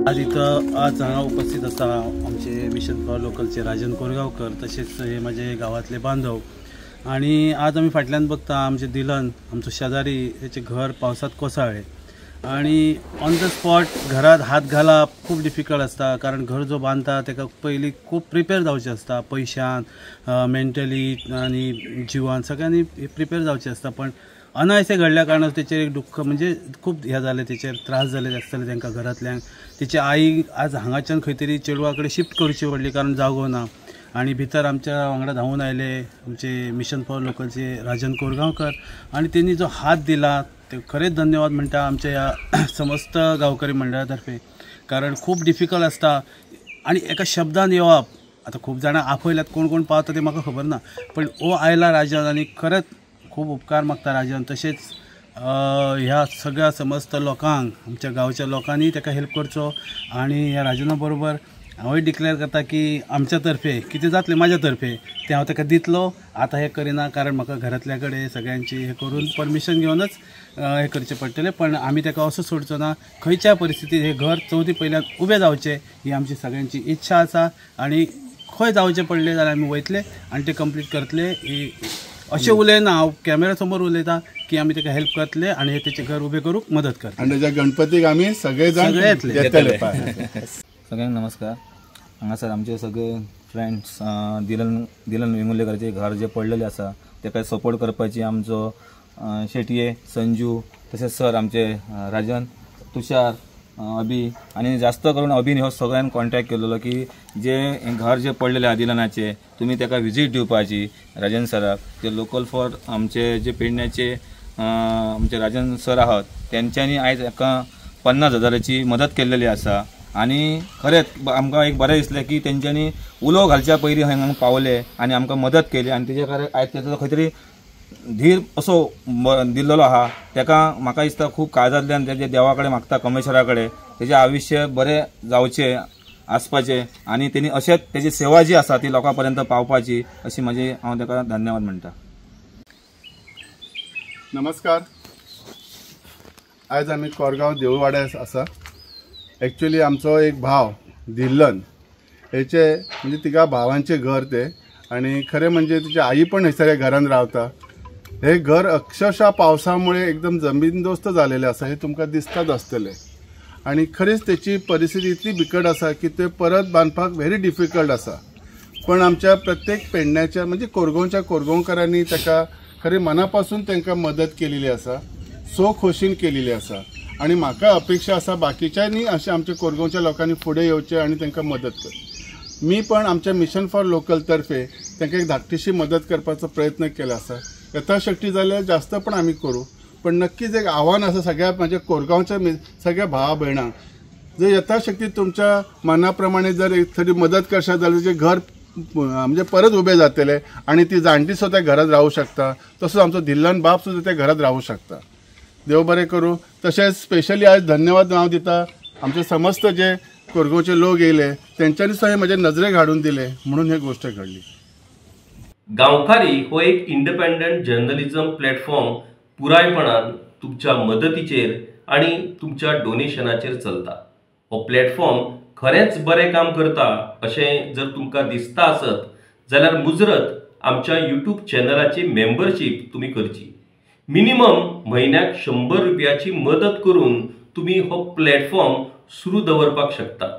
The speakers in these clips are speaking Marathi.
आज हांगा उपस्थित आसा आमचे मिशन फॉर लोकलचे राजन कोरगांवकर, तसेच हे माझे गावातले बांधव. आणि आज आम्ही फाटल्यान बघता आमचे दिलन, आमचो शेजारी, त्याचे घर पावसात कोसळ्ळे आणि ऑन द स्पॉट घरात हात घालप खूप डिफिकल्ट असता, कारण घर जो बांधता तेका पयलीं खूप प्रिपेअर जावचें असता, पयशान, मेंटली आणि जिवान सगळ्यांनी प्रिपेअर जावचें असता. पण अनायसे घडल्या कारणान तेचेर एक दुःख म्हणजे खूप हे जालें, तेचेर त्रास जाले आसतले तांकां घरांतल्यांक. तिची आई आज हांगाच्यान खंय तरी चेडवा कडेन शिफ्ट करची पडली कारण जागो ना. आणि भितर आमच्या वांगडा धांवून आयले आमचे मिशन फॉर लोकलचे राजन कोरगांवकर, आणि त्यांनी जो हात दिला ते खरेंच धन्यवाद म्हणटा आमच्या ह्या समस्त गांवकरी मंडळातर्फे. कारण खूप डिफिकल्ट असता आणि एका शब्दान येवप. आता खूप जाणां आपयल्यात, कोण कोण पावता ते म्हाका खबर ना, पण ओ आयला राजन आणि खरंच खूप उपकार मागता राजन. तसेच ह्या सगळ्या समस्त लोकांक, आमच्या गांवच्या लोकांनी ताका हेल्प करचो. आणि ह्या राजना बरोबर हांवूय डिक्लेअर करता की आमच्या तर्फे कितें जातलें म्हाज्या तर्फे तें हांव ताका दितलो. आतां हें करिना कारण म्हाका घरांतल्या कडेन सगळ्यांची हे करून परमिशन घेवनच हे करचें पडटलें. पण आमी ताका असो सोडचो ना. खंयच्या परिस्थितीत हे घर चवथी पयल्यान उबें जावचें ही आमची सगळ्यांची इच्छा आसा. आणि खंय जावचें पडलें जाल्यार आमी वयतले आनी तें कंप्लीट करतले. अशें उलयना, हांव कॅमेरा समोर उलयता की आमी ताका हेल्प करतले आणि हे तेचें घर उबें करूंक मदत करतले. आनी तेच्या गणपतीक आमी सगळे जाण येतले. सगळ्यांक नमस्कार. हांगासर आमचे सगळे फ्रेंड्स दिलन वेंगुर्लेकरांचे घर जे पडलेले आसा ताका सपोर्ट करपाची आमचो शेटये, संजू, तशेंच सर आमचे राजन, तुषार, अभि, आणि जास्त करून अभिन हो सगळ्यांनी कॉन्टॅक्ट केलेलो की जे घर जे पडलेले आहा दिलनाचे, तुम्ही ताका विजीट दिवपाची राजन सराक. ते लोकल फॉर आमचे जे पेडण्याचे आमचे राजन सर आहात त्यांच्यानी आयज एका 50,000ची मदत केलेली आसा. आणि खरेंच आमकां एक बरें दिसलें की तेंच्यांनी उलो घालच्या पयलीं हांगा पावले आणि आमकां मदत केली. आणि तेजे कारण आयज तेजो खंय तरी धीर असो दिल्लो आहा. ताका म्हाका दिसता खूब काळजांतल्यान तेजे देवा कडेन मागता, कमेश्वरा कडेन तेजें आयुश्य बरें जावचें आसपाचें आणि तेणी अशेंच तेजी सेवा जी आसा ती लोकां पर्यंत पावपाची अशी म्हाजी हांव ताका धन्यवाद म्हणटा. नमस्कार. आयज आमी कोरगांव देऊळवाड्यार आसा. एक्चुअली आमचो एक भाव दिल्लन, हेचे म्हणजे तिका भावांचे घर ते, आणि खरें म्हणजे तिची आई पण हयसर घरान रावता. हे घर अक्षरशः पावसामुळे एकदम जमीनदोस्त झालेले आसा, हे तुमकां दिसताच आसतलें. आणि खरेंच त्याची परिस्थिती इतली बिकट आसा की ते परत बांदपाक व्हेरी डिफिकल्ट आसा. पण आमच्या प्रत्येक पेडण्याच्या म्हणजे कोरगांवच्या कोरगांवकरांनी ताका खरें मनापासून तांकां मदत केलेली आसा, सो खोशीन केलेली आसा. आणि म्हाका अपेक्षा आसा बाकीच्यांनी अशें आमच्या कोरगांवच्या लोकांनी फुडें येवचें आणि तांकां मदत करची. मी पण आमच्या मिशन फॉर लोकल तर्फे तांकां एक धाकटीशी मदत करपाचो प्रयत्न केला आसा. यथाशक्ती जाल्यार जास्त पण आमी करूं. पण नक्कीच एक आव्हान आसा सगळ्या म्हणजे कोरगांवच्या सगळ्या भावा भयणांक, जर यथाशक्ती तुमच्या मनाप्रमाणे जर एक तरी मदत करशात जाल्यार जे घर म्हणजे परत उबें जातले आणि ती जाणटी सुद्धा घरात राहू शकता. तसोच आमचो धिल्लन बाप सुद्धा त्या घरात राहू शकता. देव बरें करूं. तशेंच स्पेशली आज धन्यवाद हांव दिता आमचे समस्त जे कोरगांवचे लोक येयले तेंच्यांनी सुद्दां हे म्हजे नजरेक हाडून दिले म्हणून ही गोष्ट घडली. गांवकारी हो एक इंडिपेंडंट जर्नलिझम प्लॅटफॉर्म पुरायपणान तुमच्या मदतीचेर आणि तुमच्या डोनेशनाचेर चलता. हो प्लॅटफॉर्म खरेंच बरें काम करता अशें जर तुमकां दिसता आसत जाल्यार मुजरत आमच्या यूट्यूब चॅनलाची मेंबरशीप तुम्ही करची. मिनिमम म्हयन्याक 100 रुपयाची मदत करून तुम्ही हो प्लॅटफॉर्म सुरू दवरपाक शकतात.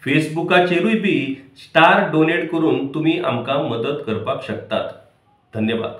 फेसबुकाचेरूय बी स्टार डोनेट करून तुम्ही आमकां मदत करपाक शकतात. धन्यवाद.